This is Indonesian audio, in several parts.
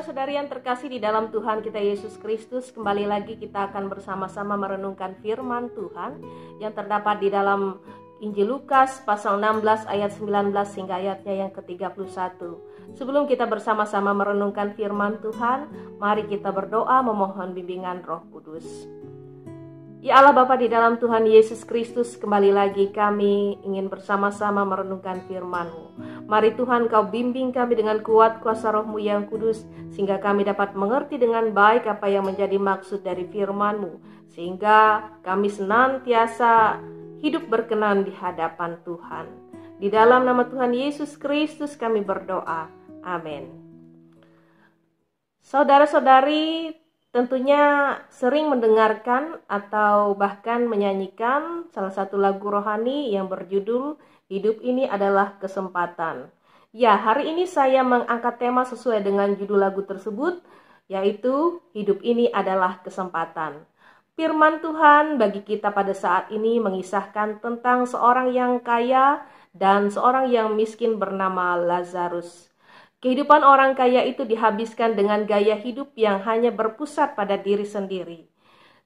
Saudara-saudari yang terkasih di dalam Tuhan kita Yesus Kristus, kembali lagi kita akan bersama-sama merenungkan firman Tuhan yang terdapat di dalam Injil Lukas pasal 16 ayat 19 hingga ayatnya yang ke-31. Sebelum kita bersama-sama merenungkan firman Tuhan, mari kita berdoa memohon bimbingan Roh Kudus. Ya Allah Bapa di dalam Tuhan Yesus Kristus, kembali lagi kami ingin bersama-sama merenungkan firman-Mu. Mari Tuhan Kau bimbing kami dengan kuat kuasa Roh-Mu yang kudus, sehingga kami dapat mengerti dengan baik apa yang menjadi maksud dari firman-Mu, sehingga kami senantiasa hidup berkenan di hadapan Tuhan. Di dalam nama Tuhan Yesus Kristus kami berdoa. Amin. Saudara-saudari, tentunya sering mendengarkan atau bahkan menyanyikan salah satu lagu rohani yang berjudul Hidup Ini Adalah Kesempatan. Ya, hari ini saya mengangkat tema sesuai dengan judul lagu tersebut, yaitu Hidup Ini Adalah Kesempatan. Firman Tuhan bagi kita pada saat ini mengisahkan tentang seorang yang kaya dan seorang yang miskin bernama Lazarus. Kehidupan orang kaya itu dihabiskan dengan gaya hidup yang hanya berpusat pada diri sendiri,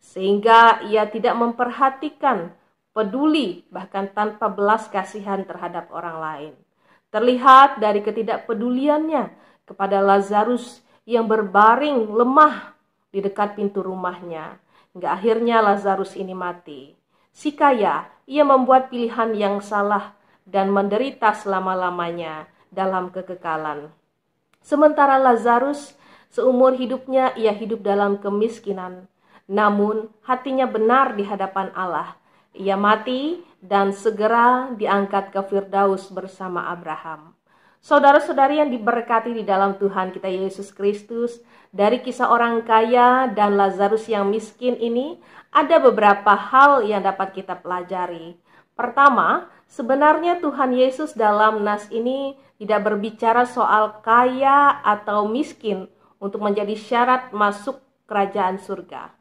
sehingga ia tidak memperhatikan, peduli, bahkan tanpa belas kasihan terhadap orang lain. Terlihat dari ketidakpeduliannya kepada Lazarus yang berbaring lemah di dekat pintu rumahnya, hingga akhirnya Lazarus ini mati. Si kaya, ia membuat pilihan yang salah dan menderita selama-lamanya dalam kekekalan. Sementara Lazarus seumur hidupnya ia hidup dalam kemiskinan, namun hatinya benar di hadapan Allah. Ia mati dan segera diangkat ke Firdaus bersama Abraham. Saudara-saudari yang diberkati di dalam Tuhan kita Yesus Kristus, dari kisah orang kaya dan Lazarus yang miskin ini ada beberapa hal yang dapat kita pelajari. Pertama, sebenarnya Tuhan Yesus dalam nas ini tidak berbicara soal kaya atau miskin untuk menjadi syarat masuk kerajaan surga.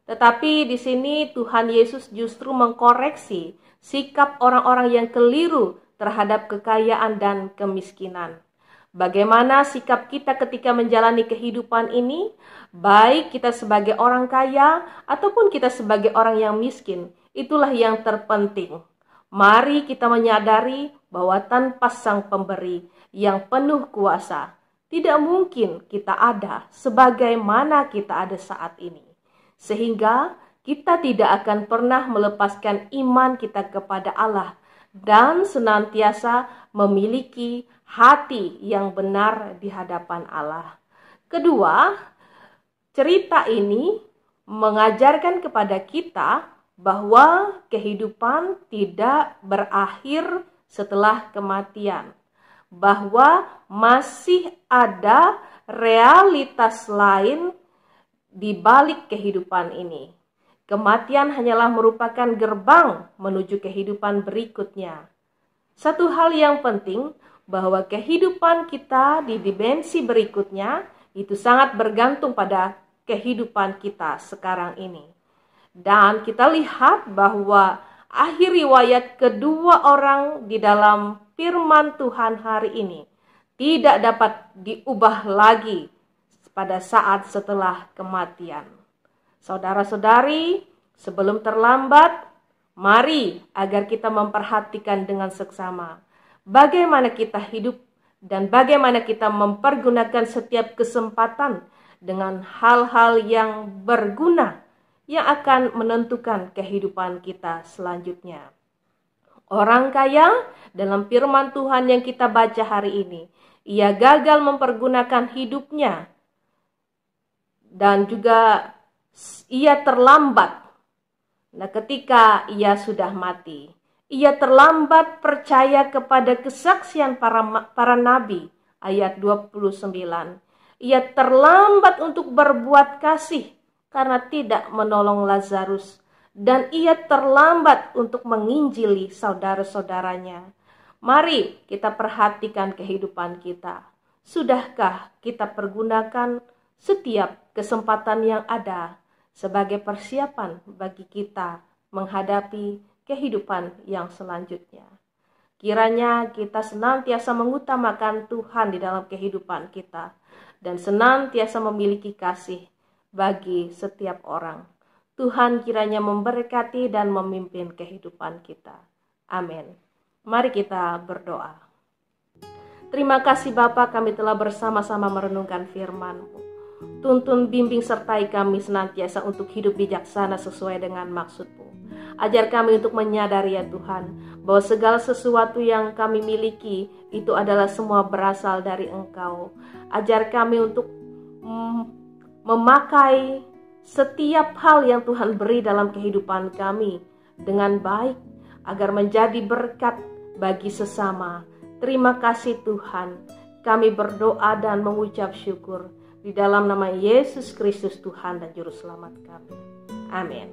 Tetapi di sini Tuhan Yesus justru mengkoreksi sikap orang-orang yang keliru terhadap kekayaan dan kemiskinan. Bagaimana sikap kita ketika menjalani kehidupan ini, baik kita sebagai orang kaya ataupun kita sebagai orang yang miskin, itulah yang terpenting. Mari kita menyadari bahwa tanpa Sang Pemberi yang penuh kuasa, tidak mungkin kita ada sebagaimana kita ada saat ini. Sehingga kita tidak akan pernah melepaskan iman kita kepada Allah dan senantiasa memiliki hati yang benar di hadapan Allah. Kedua, cerita ini mengajarkan kepada kita bahwa kehidupan tidak berakhir setelah kematian, bahwa masih ada realitas lain di balik kehidupan ini. Kematian hanyalah merupakan gerbang menuju kehidupan berikutnya. Satu hal yang penting, bahwa kehidupan kita di dimensi berikutnya itu sangat bergantung pada kehidupan kita sekarang ini. Dan kita lihat bahwa akhir riwayat kedua orang di dalam firman Tuhan hari ini tidak dapat diubah lagi pada saat setelah kematian. Saudara-saudari, sebelum terlambat, mari agar kita memperhatikan dengan seksama bagaimana kita hidup dan bagaimana kita mempergunakan setiap kesempatan dengan hal-hal yang berguna yang akan menentukan kehidupan kita selanjutnya. Orang kaya dalam firman Tuhan yang kita baca hari ini, ia gagal mempergunakan hidupnya dan juga ia terlambat. Nah, ketika ia sudah mati, ia terlambat percaya kepada kesaksian para nabi, ayat 29. Ia terlambat untuk berbuat kasih karena tidak menolong Lazarus, dan ia terlambat untuk menginjili saudara-saudaranya. Mari kita perhatikan kehidupan kita. Sudahkah kita pergunakan setiap kesempatan yang ada sebagai persiapan bagi kita menghadapi kehidupan yang selanjutnya? Kiranya kita senantiasa mengutamakan Tuhan di dalam kehidupan kita dan senantiasa memiliki kasih bagi setiap orang. Tuhan kiranya memberkati dan memimpin kehidupan kita. Amin. Mari kita berdoa. Terima kasih Bapa, kami telah bersama-sama merenungkan firman-Mu. Tuntun, bimbing, sertai kami senantiasa untuk hidup bijaksana sesuai dengan maksud-Mu. Ajar kami untuk menyadari ya Tuhan, bahwa segala sesuatu yang kami miliki itu adalah semua berasal dari Engkau. Ajar kami untuk memakai setiap hal yang Tuhan beri dalam kehidupan kami dengan baik, agar menjadi berkat bagi sesama. Terima kasih Tuhan, kami berdoa dan mengucap syukur di dalam nama Yesus Kristus Tuhan dan Juru Selamat kami. Amin.